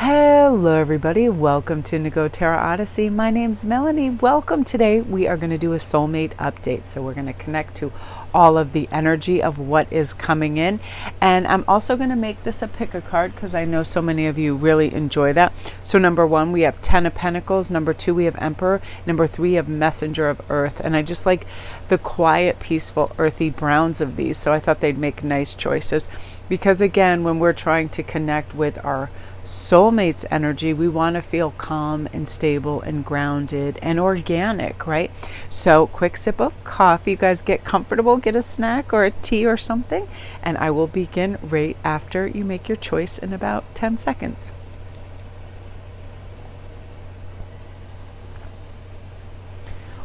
Hello everybody, welcome to Nego Tarot Odyssey. My name's Melanie. Welcome. Today we are going to do a soulmate update. So we're going to connect to all of the energy of what is coming in. And I'm also going to make this a pick a card because I know so many of you really enjoy that. So number 1, we have 10 of Pentacles. Number 2, we have Emperor. Number 3, we have Messenger of Earth. And I just like the quiet, peaceful, earthy browns of these. So I thought they'd make nice choices because again, when we're trying to connect with our soulmate's energy, we want to feel calm and stable and grounded and organic, right? So quick sip of coffee. You guys get comfortable, get a snack or a tea or something, and I will begin right after you make your choice in about 10 seconds.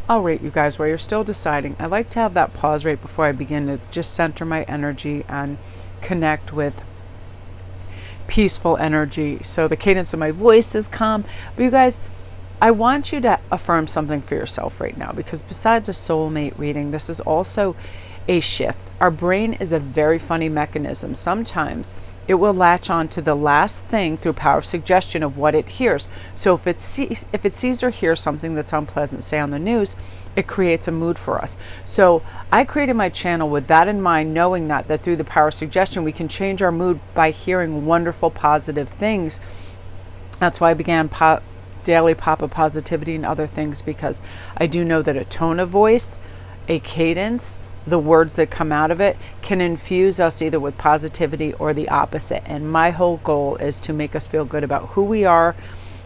All right, you guys, while you're still deciding, I like to have that pause right before I begin to just center my energy and connect with peaceful energy. So the cadence of my voice is calm. But you guys, I want you to affirm something for yourself right now, because besides a soulmate reading, this is also a shift. Our brain is a very funny mechanism. Sometimes it will latch on to the last thing through power of suggestion of what it hears. So if it sees or hears something that's unpleasant, say on the news, it creates a mood for us. So I created my channel with that in mind, knowing that through the power of suggestion, we can change our mood by hearing wonderful, positive things. That's why I began Daily Pop of Positivity and other things, because I do know that a tone of voice, a cadence, the words that come out of it can infuse us either with positivity or the opposite. And my whole goal is to make us feel good about who we are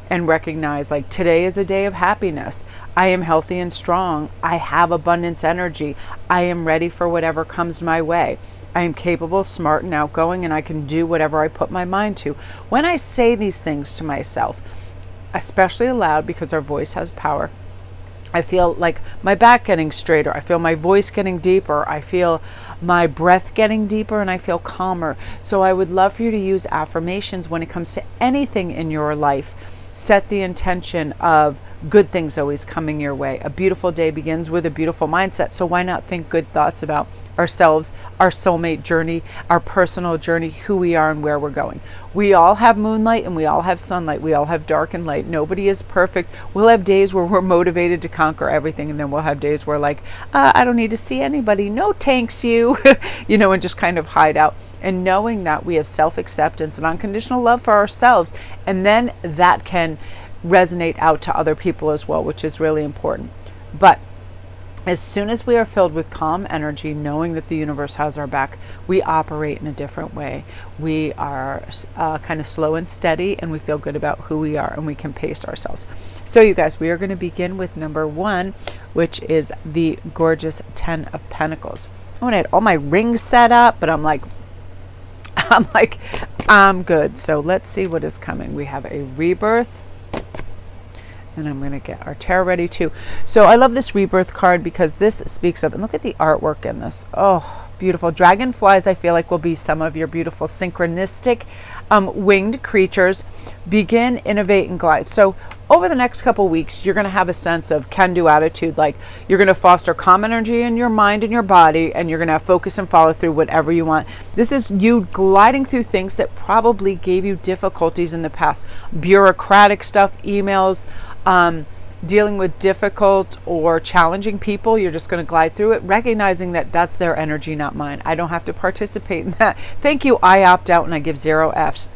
and recognize, like, today is a day of happiness. I am healthy and strong. I have abundance energy. I am ready for whatever comes my way. I am capable, smart, and outgoing, and I can do whatever I put my mind to. When I say these things to myself, especially aloud, because our voice has power, I feel like my back getting straighter. I feel my voice getting deeper. I feel my breath getting deeper, and I feel calmer. So I would love for you to use affirmations when it comes to anything in your life. Set the intention of good things always coming your way. A beautiful day begins with a beautiful mindset. So why not think good thoughts about ourselves, our soulmate journey, our personal journey, who we are and where we're going. We all have moonlight and we all have sunlight. We all have dark and light. Nobody is perfect. We'll have days where we're motivated to conquer everything, and then we'll have days where I don't need to see anybody. No thanks you, and just kind of hide out. And knowing that we have self-acceptance and unconditional love for ourselves, and then that can resonate out to other people as well, which is really important. But as soon as we are filled with calm energy, knowing that the universe has our back, we operate in a different way. We are kind of slow and steady, and we feel good about who we are, and we can pace ourselves. So you guys, we are going to begin with number 1, which is the gorgeous 10 of Pentacles. I want to have all my rings set up, but I'm good. So let's see what is coming. We have a rebirth. And I'm going to get our tarot ready too. So I love this rebirth card because this speaks up. And look at the artwork in this. Oh, beautiful. Dragonflies, I feel like, will be some of your beautiful synchronistic winged creatures. Begin, innovate, and glide. So over the next couple weeks, you're going to have a sense of can-do attitude. Like, you're going to foster calm energy in your mind and your body, and you're going to have focus and follow through whatever you want. This is you gliding through things that probably gave you difficulties in the past. Bureaucratic stuff, emails, dealing with difficult or challenging people. You're just going to glide through it, recognizing that that's their energy, not mine. I don't have to participate in that. Thank you. I opt out and I give 0 Fs.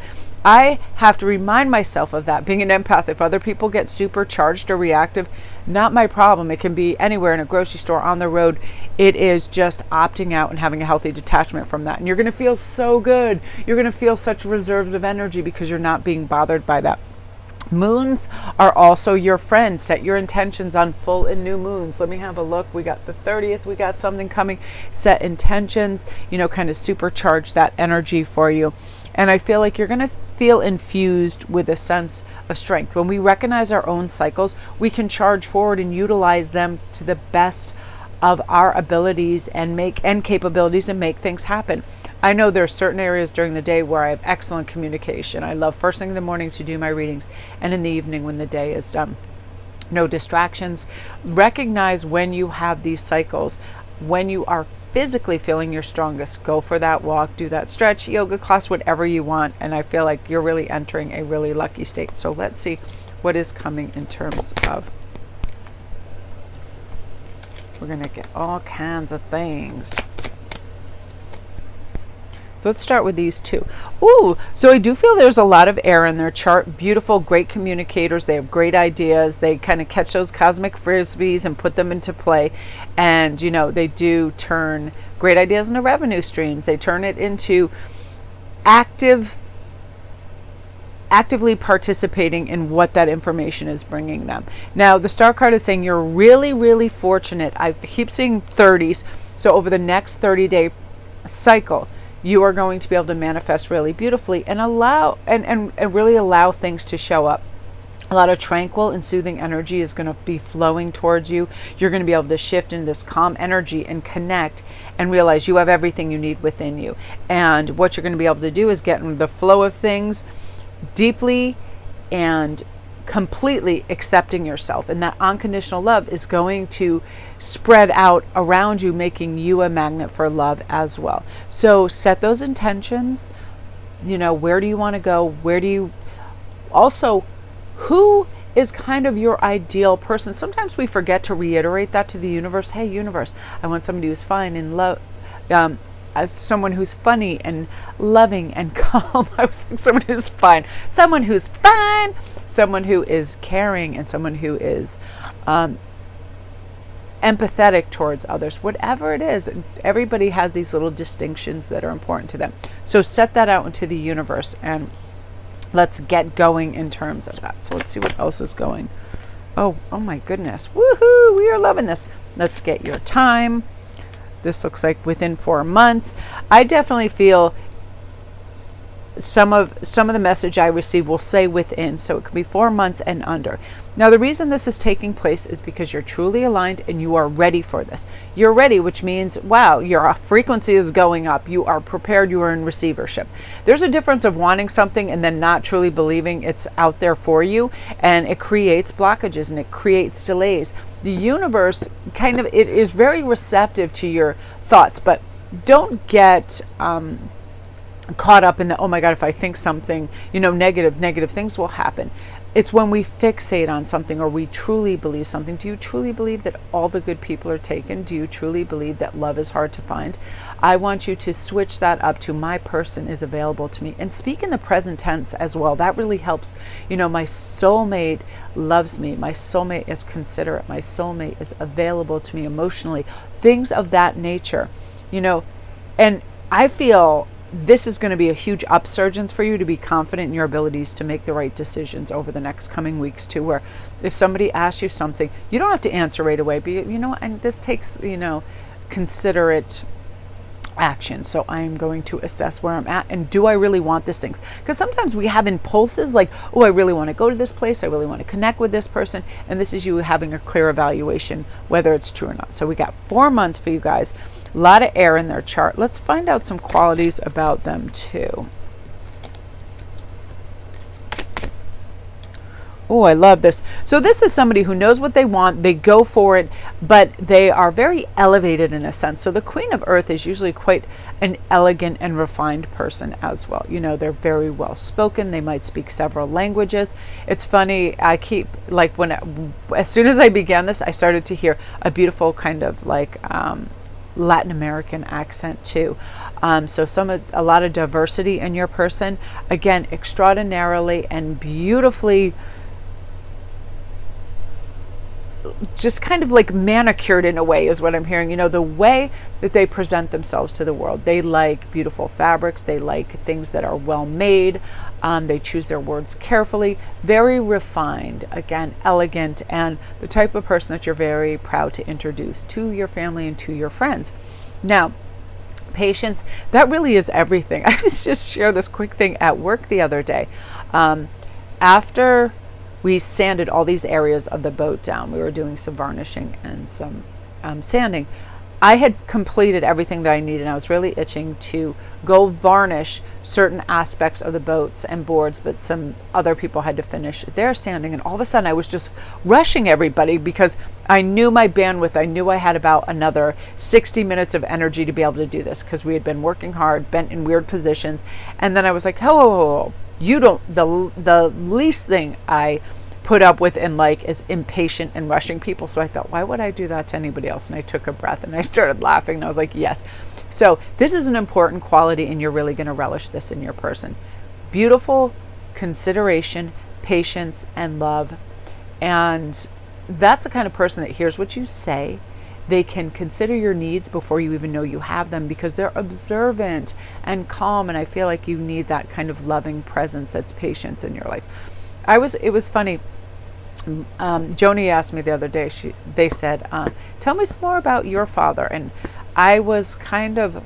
I have to remind myself of that. Being an empath, if other people get supercharged or reactive, not my problem. It can be anywhere, in a grocery store, on the road. It is just opting out and having a healthy detachment from that. And you're going to feel so good. You're going to feel such reserves of energy because you're not being bothered by that. Moons are also your friends. Set your intentions on full and new moons. Let me have a look. We got the 30th. We got something coming. Set intentions, kind of supercharge that energy for you. And I feel like you're going to feel infused with a sense of strength. When we recognize our own cycles, we can charge forward and utilize them to the best of our abilities and capabilities and make things happen. I know there are certain areas during the day where I have excellent communication. I love first thing in the morning to do my readings, and in the evening when the day is done. No distractions. Recognize when you have these cycles, when you are physically feeling your strongest, go for that walk, do that stretch, yoga class, whatever you want. And I feel like you're really entering a really lucky state. So let's see what is coming in terms of, we're going to get all kinds of things. So let's start with these two. Ooh, so I do feel there's a lot of air in their chart. Beautiful, great communicators. They have great ideas. They kind of catch those cosmic frisbees and put them into play. And, you know, they do turn great ideas into revenue streams. They turn it into actively participating in what that information is bringing them. Now, the star card is saying you're really, really fortunate. I keep seeing 30s. So over the next 30-day cycle, you are going to be able to manifest really beautifully and allow and really allow things to show up. A lot of tranquil and soothing energy is going to be flowing towards you. You're going to be able to shift into this calm energy and connect and realize you have everything you need within you. And what you're going to be able to do is get in the flow of things deeply and completely accepting yourself. And that unconditional love is going to spread out around you, making you a magnet for love as well. So set those intentions. You know, where do you want to go? Where do you also, who is kind of your ideal person? Sometimes we forget to reiterate that to the universe. Hey, universe, I want somebody who's fine and love, as someone who's funny and loving and calm. I was like, someone who's fine, someone who's fine, someone who is caring, and someone who is empathetic towards others. Whatever it is, everybody has these little distinctions that are important to them. So set that out into the universe and let's get going in terms of that. So let's see what else is going. Oh my goodness. Woohoo! We are loving this. Let's get your time. This looks like within 4 months. I definitely feel some of the message I receive will say within, so it could be 4 months and under. Now, the reason this is taking place is because you're truly aligned and you are ready for this. You're ready, which means, wow, your frequency is going up. You are prepared. You are in receivership. There's a difference of wanting something and then not truly believing it's out there for you, and it creates blockages and it creates delays. The universe it is very receptive to your thoughts, but don't get caught up in the, oh my God, if I think something, negative things will happen. It's when we fixate on something or we truly believe something. Do you truly believe that all the good people are taken? Do you truly believe that love is hard to find? I want you to switch that up to my person is available to me, and speak in the present tense as well. That really helps. My soulmate loves me. My soulmate is considerate. My soulmate is available to me emotionally. Things of that nature, and I feel this is going to be a huge upsurgence for you to be confident in your abilities to make the right decisions over the next coming weeks too, where if somebody asks you something, you don't have to answer right away, but and this takes, considerate action. So I'm going to assess where I'm at and do I really want these things? Because sometimes we have impulses like, oh, I really want to go to this place. I really want to connect with this person. And this is you having a clear evaluation, whether it's true or not. So we got 4 months for you guys. A lot of air in their chart. Let's find out some qualities about them too. Oh, I love this. So this is somebody who knows what they want. They go for it, but they are very elevated in a sense. So the Queen of Earth is usually quite an elegant and refined person as well. They're very well spoken. They might speak several languages. It's funny. I keep as soon as I began this, I started to hear a beautiful kind of Latin American accent too. So a lot of diversity in your person. Again, extraordinarily and beautifully just kind of manicured in a way is what I'm hearing. The way that they present themselves to the world. They like beautiful fabrics. They like things that are well made. They choose their words carefully. Very refined, again, elegant, and the type of person that you're very proud to introduce to your family and to your friends. Now, patience, that really is everything. I just share this quick thing at work the other day. After we sanded all these areas of the boat down, we were doing some varnishing and some sanding. I had completed everything that I needed, and I was really itching to go varnish certain aspects of the boats and boards, but some other people had to finish their sanding. And all of a sudden I was just rushing everybody because I knew my bandwidth. I knew I had about another 60 minutes of energy to be able to do this, because we had been working hard, bent in weird positions. And then I was like, oh, you don't, the least thing I put up with and like is impatient and rushing people. So I thought, why would I do that to anybody else? And I took a breath and I started laughing, and I was like, yes. So this is an important quality, and you're really going to relish this in your person. Beautiful consideration, patience, and love. And that's the kind of person that hears what you say. They can consider your needs before you even know you have them, because they're observant and calm. And I feel like you need that kind of loving presence that's patience in your life. It was funny. Joni asked me the other day, they said, tell me some more about your father. And I was kind of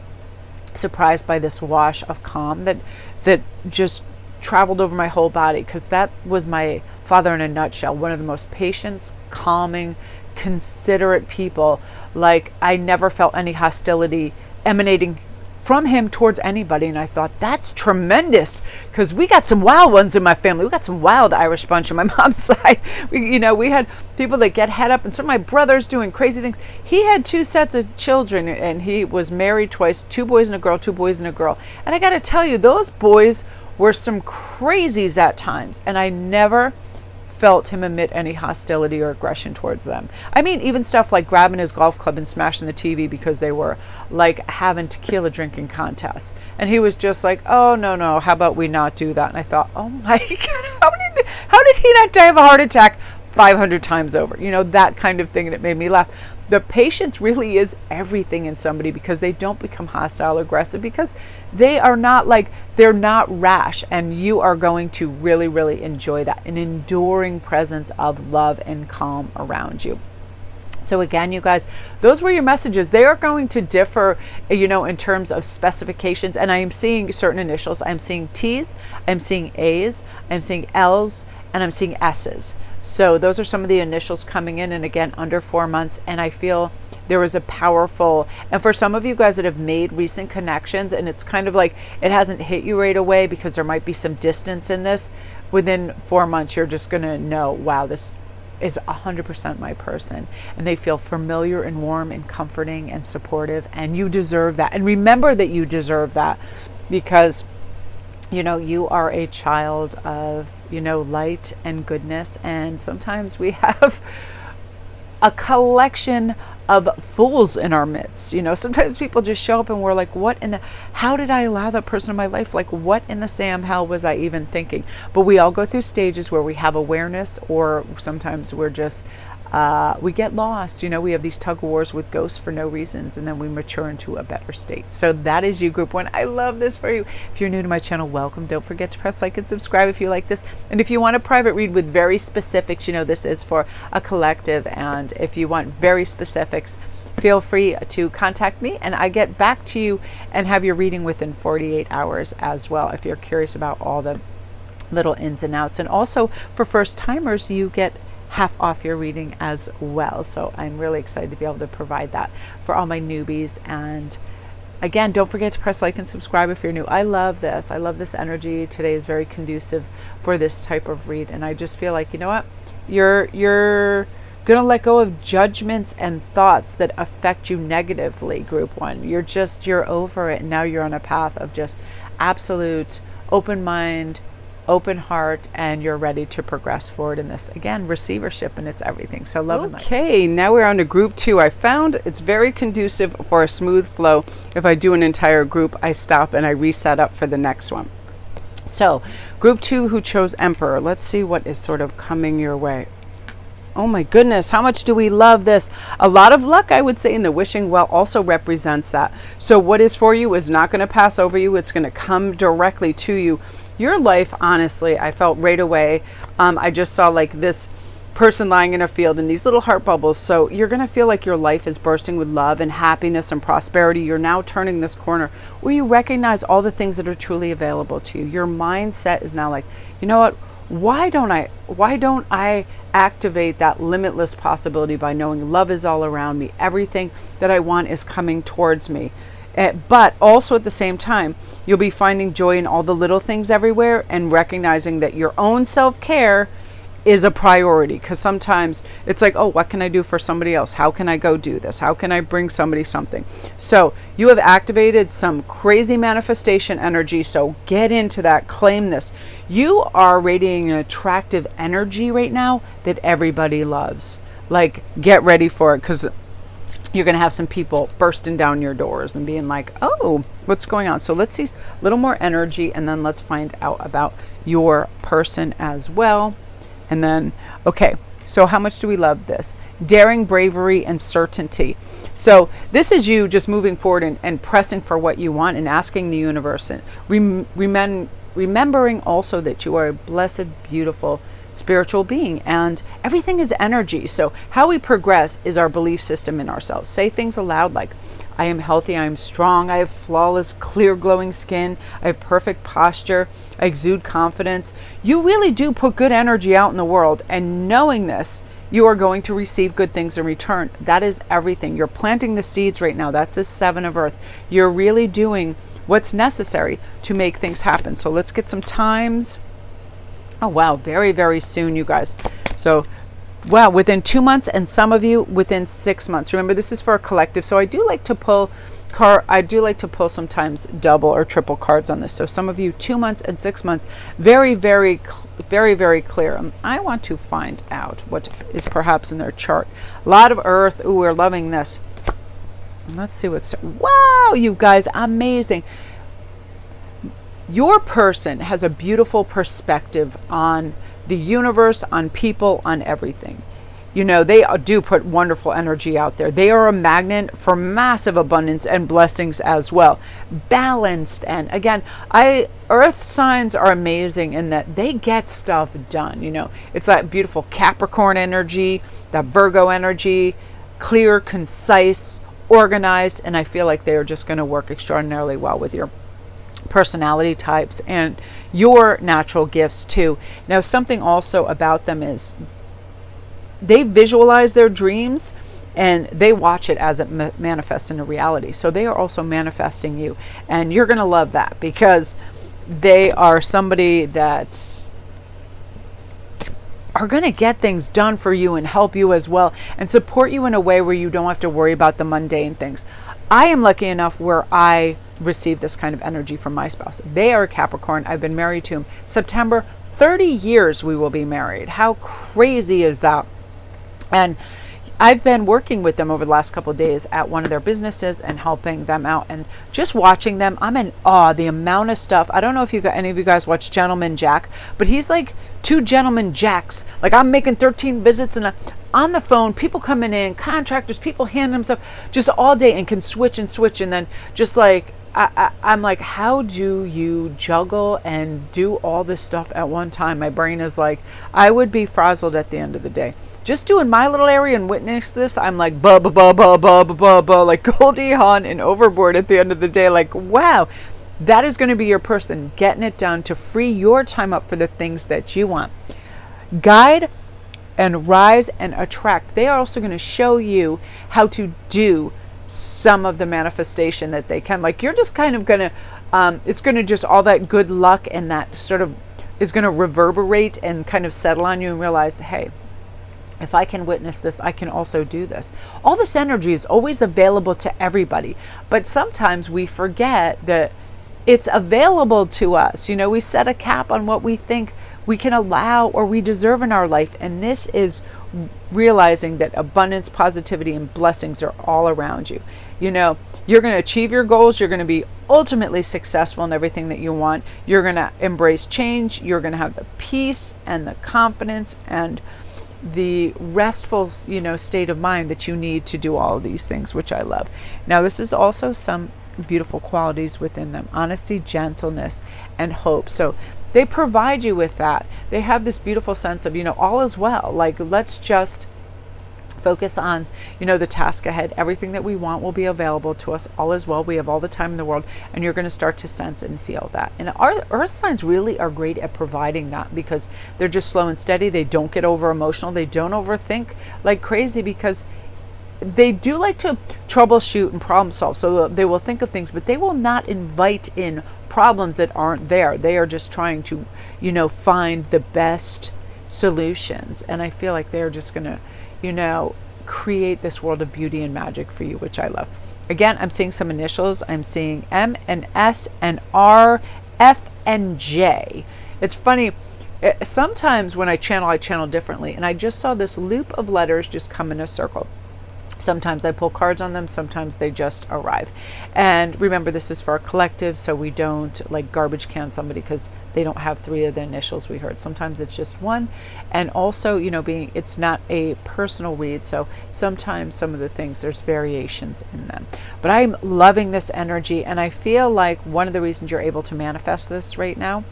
surprised by this wash of calm that just traveled over my whole body, because that was my father in a nutshell. One of the most patient, calming, considerate people. Like, I never felt any hostility emanating from him towards anybody. And I thought, that's tremendous, because we got some wild ones in my family. We got some wild Irish bunch on my mom's side. We had people that get head up, and some of my brothers doing crazy things. He had 2 sets of children, and he was married twice, 2 boys and a girl, 2 boys and a girl. And I got to tell you, those boys were some crazies at times, and I never felt him emit any hostility or aggression towards them. I mean, even stuff like grabbing his golf club and smashing the TV because they were like having tequila drinking contests. And he was just like, oh, no, how about we not do that? And I thought, oh my God, how did he not die of a heart attack 500 times over? That kind of thing. And it made me laugh. The patience really is everything in somebody, because they don't become hostile or aggressive, because they're not rash, and you are going to really, really enjoy that, an enduring presence of love and calm around you. So again, you guys, those were your messages. They are going to differ, in terms of specifications. And I am seeing certain initials. I'm seeing T's, I'm seeing A's, I'm seeing L's, and I'm seeing S's. So those are some of the initials coming in, and again, under 4 months. And I feel there was a powerful, and for some of you guys that have made recent connections, and it's kind of like it hasn't hit you right away because there might be some distance in this, within 4 months, you're just going to know, wow, this is 100% my person. And they feel familiar and warm and comforting and supportive, and you deserve that. And remember that you deserve that, because you are a child of, light and goodness. And sometimes we have a collection of fools in our midst. Sometimes people just show up and we're like, how did I allow that person in my life? Like, what in the Sam hell was I even thinking? But we all go through stages where we have awareness, or sometimes we're just, we get lost. We have these tug of wars with ghosts for no reasons, and then we mature into a better state. So that is you, group 1. I love this for you. If you're new to my channel, welcome. Don't forget to press like and subscribe if you like this. And if you want a private read with very specifics, this is for a collective. And if you want very specifics, feel free to contact me, and I get back to you and have your reading within 48 hours as well, if you're curious about all the little ins and outs. And also for first timers, you get half off your reading as well. So I'm really excited to be able to provide that for all my newbies. And again, don't forget to press like and subscribe if you're new. I love this. I love this energy. Today is very conducive for this type of read. And I just feel like, what? You're going to let go of judgments and thoughts that affect you negatively, group 1. You're over it. And now you're on a path of just absolute open mind, open heart, and you're ready to progress forward in this. Again, receivership, and it's everything. So love and light. Okay, now we're on to group 2. I found it's very conducive for a smooth flow. If I do an entire group, I stop and I reset up for the next one. So group 2 who chose Emperor, let's see what is sort of coming your way. Oh my goodness, how much do we love this? A lot of luck, I would say, in the wishing well also represents that. So what is for you is not going to pass over you. It's going to come directly to you. Your life, honestly, I felt right away. I just saw like this person lying in a field and these little heart bubbles. So you're going to feel like your life is bursting with love and happiness and prosperity. You're now turning this corner where you recognize all the things that are truly available to you. Your mindset is now like, you know what? why don't I activate that limitless possibility by knowing love is all around me, everything that I want is coming towards me. But also at the same time, you'll be finding joy in all the little things everywhere and recognizing that your own self-care is a priority, because sometimes it's like, oh, what can I do for somebody else? How can I go do this? How can I bring somebody something? So you have activated some crazy manifestation energy. So get into that, claim this. You are radiating an attractive energy right now that everybody loves. Like, get ready for it, because you're going to have some people bursting down your doors and being like, oh, what's going on? So let's see a little more energy, and then let's find out about your person as well. And then, okay, so how much do we love this? Daring, bravery, and certainty. So this is you just moving forward and pressing for what you want and asking the universe, and remembering also that you are a blessed, beautiful, spiritual being, and everything is energy. So how we progress is our belief system in ourselves. Say things aloud like, I am healthy, I am strong, I have flawless, clear, glowing skin, I have perfect posture, I exude confidence. You really do put good energy out in the world, and knowing this, you are going to receive good things in return. That is everything. You're planting the seeds right now. That's a 7 of Earth. You're really doing what's necessary to make things happen. So let's get some times. Oh, wow. Very, very soon, you guys. So, wow, within 2 months, and some of you within 6 months. Remember, this is for a collective. So I do like to pull sometimes double or triple cards on this. So some of you 2 months and 6 months, very, very, very, very clear. I want to find out what is perhaps in their chart. A lot of Earth. Ooh, we're loving this. Let's see what's, wow, you guys, amazing. Your person has a beautiful perspective on the universe, on people, on everything. You know, they do put wonderful energy out there. They are a magnet for massive abundance and blessings as well. Balanced. And again, Earth signs are amazing in that they get stuff done. You know, it's that beautiful Capricorn energy, that Virgo energy, clear, concise, organized. And I feel like they are just going to work extraordinarily well with your personality types and your natural gifts too. Now, something also about them is they visualize their dreams and they watch it as it manifests into reality. So they are also manifesting you, and you're going to love that, because they are somebody that are going to get things done for you and help you as well, and support you in a way where you don't have to worry about the mundane things. I am lucky enough where I receive this kind of energy from my spouse. They are a Capricorn. I've been married to him. September, 30 years we will be married. How crazy is that? And I've been working with them over the last couple of days at one of their businesses and helping them out, and just watching them, I'm in awe. The amount of stuff. I don't know if any of you guys watch Gentleman Jack, but he's like 2 Gentleman Jacks. Like, I'm making 13 visits and on the phone, people coming in, contractors, people handing them stuff just all day, and can switch, and then just like, I'm like, how do you juggle and do all this stuff at one time? My brain is like, I would be frazzled at the end of the day. Just doing my little area and witness this, I'm like, like Goldie Hawn and Overboard at the end of the day. Like, wow, that is going to be your person, getting it done to free your time up for the things that you want. Guide and rise and attract. They are also going to show you how to do some of the manifestation that they can. Like, you're just kind of going to, it's going to just, all that good luck and that sort of is going to reverberate and kind of settle on you, and realize, hey, if I can witness this, I can also do this. All this energy is always available to everybody, but sometimes we forget that it's available to us. You know, we set a cap on what we think we can allow or we deserve in our life, and this is realizing that abundance, positivity, and blessings are all around you. You know, you're going to achieve your goals. You're going to be ultimately successful in everything that you want. You're going to embrace change. You're going to have the peace and the confidence and the restful, you know, state of mind that you need to do all of these things, which I love. Now, this is also some beautiful qualities within them: honesty, gentleness, and hope. So they provide you with that. They have this beautiful sense of, you know, all is well. Like, let's just Focus on, the task ahead. Everything that we want will be available to us. All is well. We have all the time in the world, and you're going to start to sense and feel that. And our earth signs really are great at providing that, because they're just slow and steady. They don't get over emotional. They don't overthink like crazy, because they do like to troubleshoot and problem solve. So they will think of things, but they will not invite in problems that aren't there. They are just trying to, find the best solutions. And I feel like they're just going to, create this world of beauty and magic for you, which I love. Again, I'm seeing some initials. I'm seeing M and S and R, F and J. It's funny. Sometimes when I channel differently. And I just saw this loop of letters just come in a circle. Sometimes I pull cards on them, sometimes they just arrive. And remember, this is for a collective, so we don't like garbage can somebody because they don't have 3 of the initials we heard. Sometimes it's just 1. And also, it's not a personal read, so sometimes some of the things, there's variations in them. But I'm loving this energy, and I feel like one of the reasons you're able to manifest this right now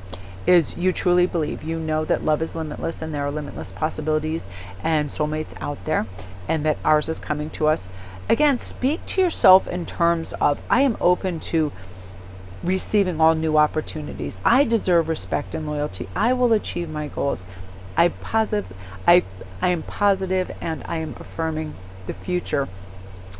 is you truly believe, that love is limitless and there are limitless possibilities and soulmates out there, and that ours is coming to us. Again, speak to yourself in terms of, I am open to receiving all new opportunities. I deserve respect and loyalty. I will achieve my goals. I am positive and I am affirming the future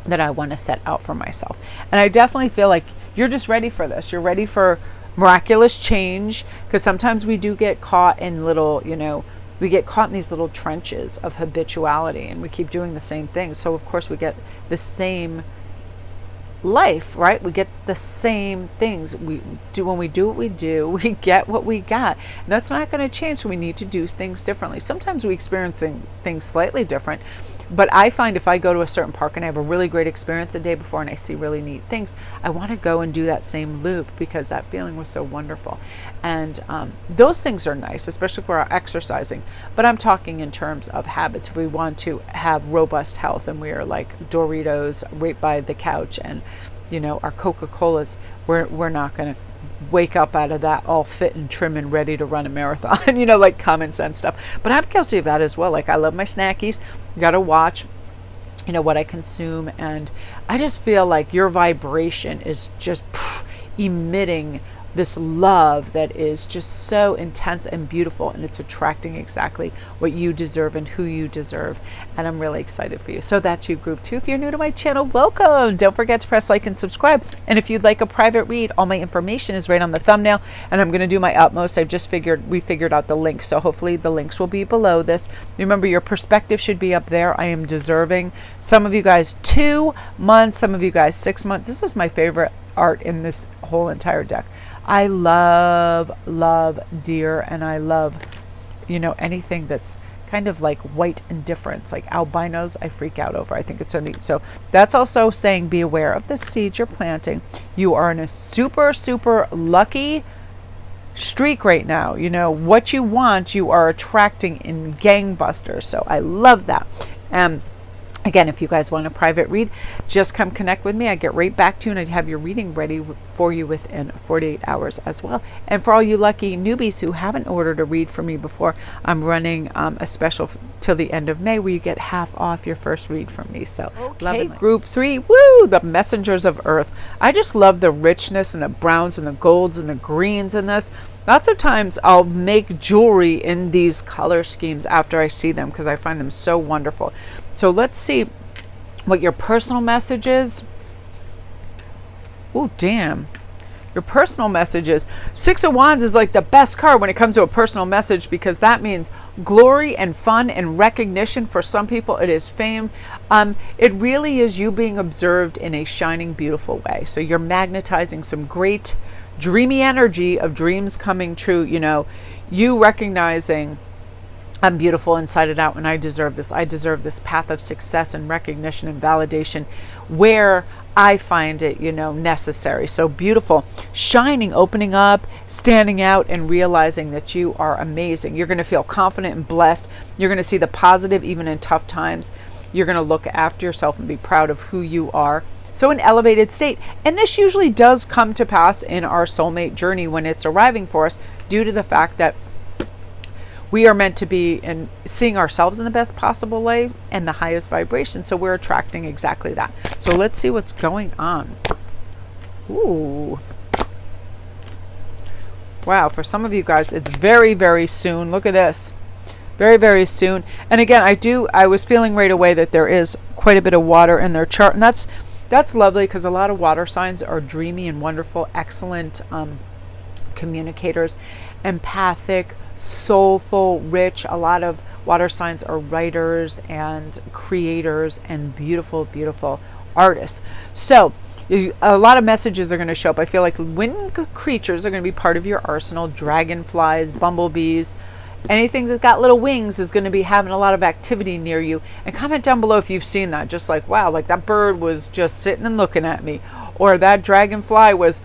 that I want to set out for myself. And I definitely feel like you're just ready for this. You're ready for miraculous change, because sometimes we do get caught in little, we get caught in these little trenches of habituality, and we keep doing the same thing. So of course we get the same life, right? We get the same things. We do, when we do what we do, we get what we got. And that's not going to change. So we need to do things differently. Sometimes we experience things slightly different. But I find if I go to a certain park and I have a really great experience the day before and I see really neat things, I want to go and do that same loop, because that feeling was so wonderful. And those things are nice, especially for our exercising. But I'm talking in terms of habits. If we want to have robust health and we are like Doritos right by the couch and, our Coca-Colas, we're not going to wake up out of that all fit and trim and ready to run a marathon, like common sense stuff. But I'm guilty of that as well. Like, I love my snackies. You got to watch, what I consume. And I just feel like your vibration is just emitting this love that is just so intense and beautiful, and it's attracting exactly what you deserve and who you deserve. And I'm really excited for you. So that's you, group 2. If you're new to my channel, welcome. Don't forget to press like and subscribe. And if you'd like a private read, all my information is right on the thumbnail, and I'm going to do my utmost. We figured out the links, so hopefully the links will be below this. Remember, your perspective should be up there. I am deserving. Some of you guys 2 months, some of you guys 6 months. This is my favorite art in this whole entire deck. I love deer, and I love, anything that's kind of like white and different. Like albinos, I freak out over. I think it's so neat. So that's also saying, be aware of the seeds you're planting. You are in a super, super lucky streak right now. What you want, you are attracting in gangbusters. So I love that. Again, if you guys want a private read, just come connect with me. I get right back to you, and I'd have your reading ready for you within 48 hours as well. And for all you lucky newbies who haven't ordered a read from me before, I'm running a special till the end of May where you get half off your first read from me. So, okay, group 3, woo, the messengers of earth. I just love the richness and the browns and the golds and the greens in this. Lots of times I'll make jewelry in these color schemes after I see them, because I find them so wonderful. So let's see what your personal message is. Oh, damn. Your personal message is 6 of Wands is like the best card when it comes to a personal message, because that means glory and fun and recognition. For some people, it is fame. It really is you being observed in a shining, beautiful way. So you're magnetizing some great dreamy energy of dreams coming true. You recognizing, I'm beautiful inside and out, and I deserve this. I deserve this path of success and recognition and validation where I find it, necessary. So beautiful, shining, opening up, standing out, and realizing that you are amazing. You're going to feel confident and blessed. You're going to see the positive even in tough times. You're going to look after yourself and be proud of who you are. So an elevated state. And this usually does come to pass in our soulmate journey when it's arriving for us, due to the fact that we are meant to be in seeing ourselves in the best possible way and the highest vibration. So we're attracting exactly that. So let's see what's going on. Ooh. Wow, for some of you guys, it's very, very soon. Look at this. Very, very soon. And again, I was feeling right away that there is quite a bit of water in their chart. And that's lovely, because a lot of water signs are dreamy and wonderful, excellent communicators, empathic, soulful, rich. A lot of water signs are writers and creators and beautiful, beautiful artists. So a lot of messages are going to show up. I feel like wind creatures are going to be part of your arsenal. Dragonflies, bumblebees, anything that's got little wings is going to be having a lot of activity near you. And comment down below if you've seen that. Just like, wow, like that bird was just sitting and looking at me. Or that dragonfly was,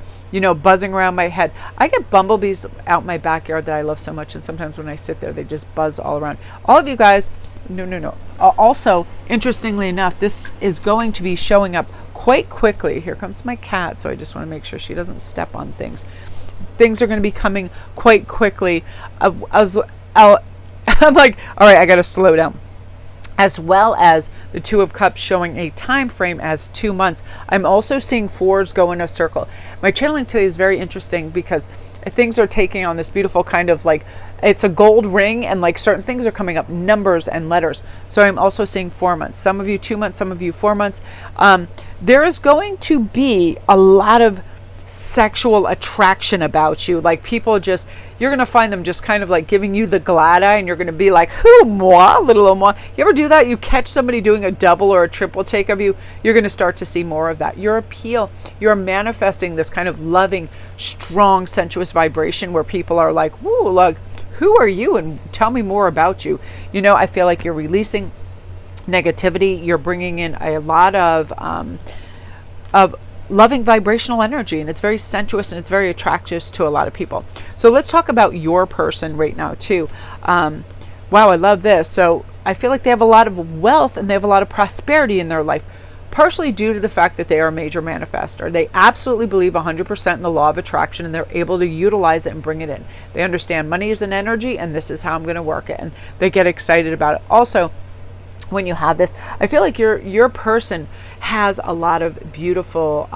buzzing around my head. I get bumblebees out my backyard that I love so much. And sometimes when I sit there, they just buzz all around. All of you guys, no. Also, interestingly enough, this is going to be showing up quite quickly. Here comes my cat, so I just want to make sure she doesn't step on things. Things are going to be coming quite quickly. I'm like, all right, I got to slow down. As well as the Two of Cups showing a time frame as 2 months. I'm also seeing fours go in a circle. My channeling today is very interesting because things are taking on this beautiful kind of like, it's a gold ring, and like certain things are coming up, numbers and letters. So I'm also seeing 4 months. Some of you 2 months, some of you 4 months. There is going to be a lot of sexual attraction about you. Like people just, you're going to find them just kind of like giving you the glad eye, and you're going to be like, who, moi, little old moi. You ever do that? You catch somebody doing a double or a triple take of you, you're going to start to see more of that. Your appeal, you're manifesting this kind of loving, strong, sensuous vibration where people are like, woo, look, who are you? And tell me more about you. I feel like you're releasing negativity. You're bringing in a lot of loving vibrational energy, and it's very sensuous and it's very attractive to a lot of people. So let's talk about your person right now too. Wow, I love this. So I feel like they have a lot of wealth and they have a lot of prosperity in their life, partially due to the fact that they are a major manifestor. They absolutely believe 100% in the law of attraction, and they're able to utilize it and bring it in. They understand money is an energy, and this is how I'm going to work it, and they get excited about it. Also, when you have this, I feel like your person has a lot of beautiful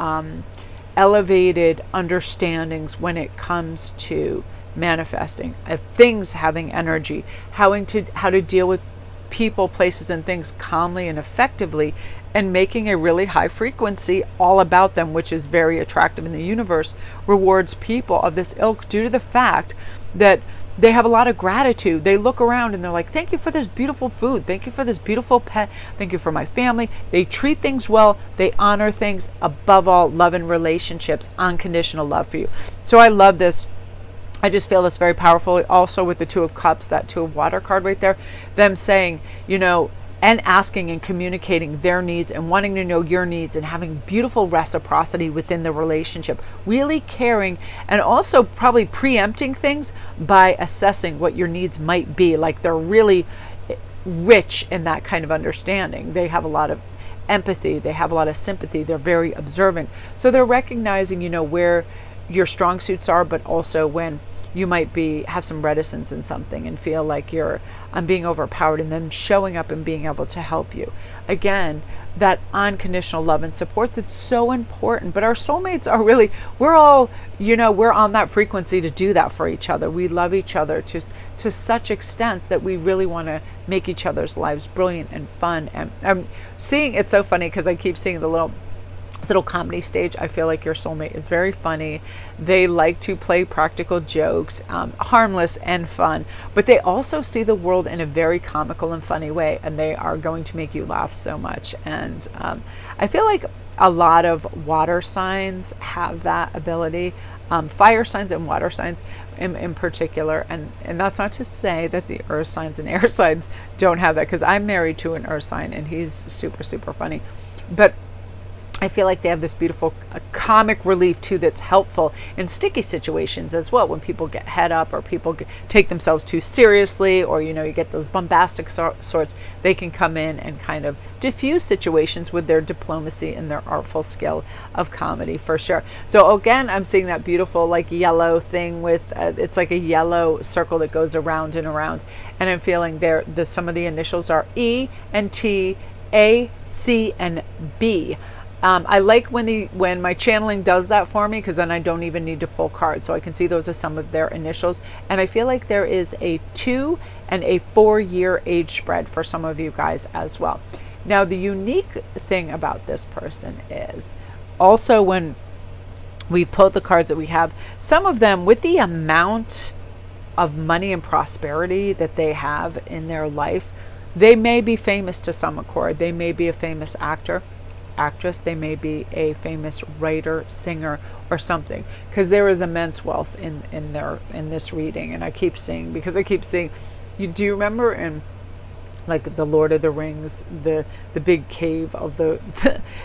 elevated understandings when it comes to manifesting, things having energy, how to deal with people, places, and things calmly and effectively, and making a really high frequency all about them, which is very attractive. In the universe rewards people of this ilk due to the fact that they have a lot of gratitude. They look around and they're like, thank you for this beautiful food. Thank you for this beautiful pet. Thank you for my family. They treat things well. They honor things. Above all, love and relationships, unconditional love for you. So I love this. I just feel this very powerful. Also with the Two of Cups, that Two of Water card right there, them saying, and asking and communicating their needs and wanting to know your needs and having beautiful reciprocity within the relationship, really caring, and also probably preempting things by assessing what your needs might be. Like they're really rich in that kind of understanding. They have a lot of empathy. They have a lot of sympathy. They're very observant. So they're recognizing, where your strong suits are, but also when you might have some reticence in something and feel like I'm being overpowered, and then showing up and being able to help you. Again, that unconditional love and support that's so important. But our soulmates are really, we're all, we're on that frequency to do that for each other. We love each other to such extents that we really want to make each other's lives brilliant and fun. And I'm seeing, it's so funny because I keep seeing the little comedy stage. I feel like your soulmate is very funny. They like to play practical jokes, harmless and fun, but they also see the world in a very comical and funny way, and they are going to make you laugh so much. And I feel like a lot of water signs have that ability, fire signs and water signs in particular, and that's not to say that the earth signs and air signs don't have that, because I'm married to an earth sign and he's super, super funny. But I feel like they have this beautiful comic relief too that's helpful in sticky situations as well. When people get head up, or people take themselves too seriously, or you get those bombastic sorts, they can come in and kind of diffuse situations with their diplomacy and their artful skill of comedy, for sure. So again, I'm seeing that beautiful like yellow thing with it's like a yellow circle that goes around and around, and I'm feeling some of the initials are E and T, A, C, and B. I like when my channeling does that for me, because then I don't even need to pull cards, so I can see those as some of their initials. And I feel like there is a 2 and a 4-year age spread for some of you guys as well. Now, the unique thing about this person is also when we pulled the cards that we have, some of them with the amount of money and prosperity that they have in their life, they may be famous to some accord. They may be a famous actress, they may be a famous writer, singer, or something, because there is immense wealth in this reading. And I keep seeing, do you remember in like the Lord of the Rings, the big cave of the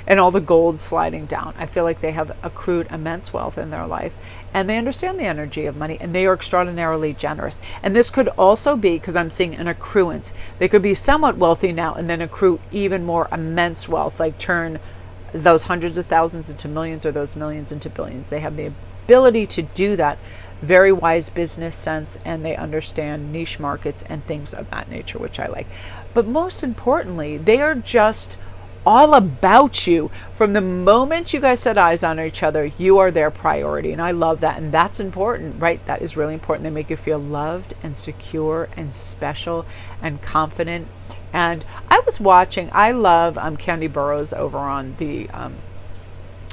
and all the gold sliding down? I feel like they have accrued immense wealth in their life, and they understand the energy of money, and they are extraordinarily generous. And this could also be, because I'm seeing an accruance, they could be somewhat wealthy now and then accrue even more immense wealth, like turn those hundreds of thousands into millions, or those millions into billions. They have the ability to do that. Very wise business sense, and they understand niche markets and things of that nature, which I like. But most importantly, they are just all about you. From the moment you guys set eyes on each other, you are their priority, and I love that. And that's important, right? That is really important. They make you feel loved and secure and special and confident. And I was watching, I love Candy Burrows over on the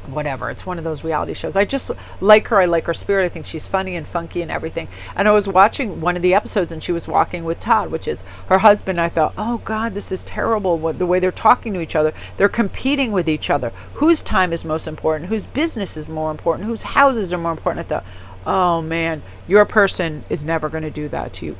whatever, it's one of those reality shows. I just like her. I like her spirit. I think she's funny and funky and everything. And I was watching one of the episodes, and she was walking with Todd, which is her husband. I thought, oh God, this is terrible, the way they're talking to each other. They're competing with each other. Whose time is most important? Whose business is more important? Whose houses are more important? I thought, oh man, your person is never going to do that to you.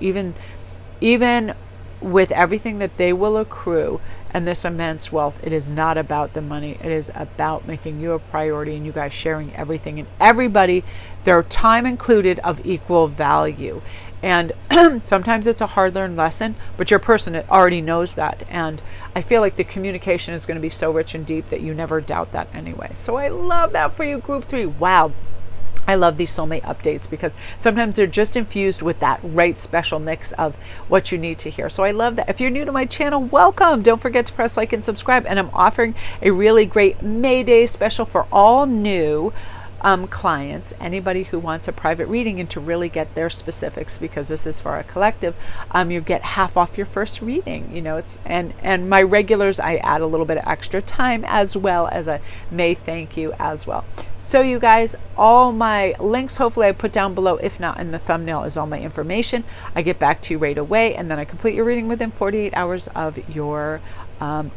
Even with everything that they will accrue and this immense wealth, it is not about the money. It is about making you a priority, and you guys sharing everything and everybody, their time included, of equal value. And sometimes it's a hard-learned lesson, but your person already knows that. And I feel like the communication is going to be so rich and deep that you never doubt that anyway. So I love that for you, Group 3. Wow. I love these soulmate updates, because sometimes they're just infused with that right special mix of what you need to hear. So I love that. If you're new to my channel, welcome. Don't forget to press like and subscribe. And I'm offering a really great May Day special for all new clients, anybody who wants a private reading and to really get their specifics, because this is for a collective. You get half off your first reading. It's and my regulars, I add a little bit of extra time as well as a May thank you as well. So you guys, all my links, hopefully I put down below. If not, in the thumbnail is all my information. I get back to you right away, and then I complete your reading within 48 hours of your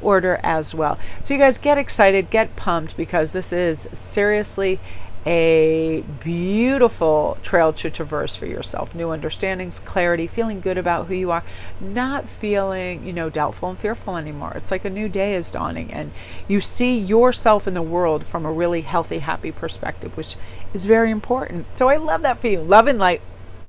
order as well. So you guys get excited, get pumped, because this is seriously a beautiful trail to traverse for yourself. New understandings, clarity, feeling good about who you are, not feeling, doubtful and fearful anymore. It's like a new day is dawning, and you see yourself in the world from a really healthy, happy perspective, which is very important. So I love that for you. Love and light.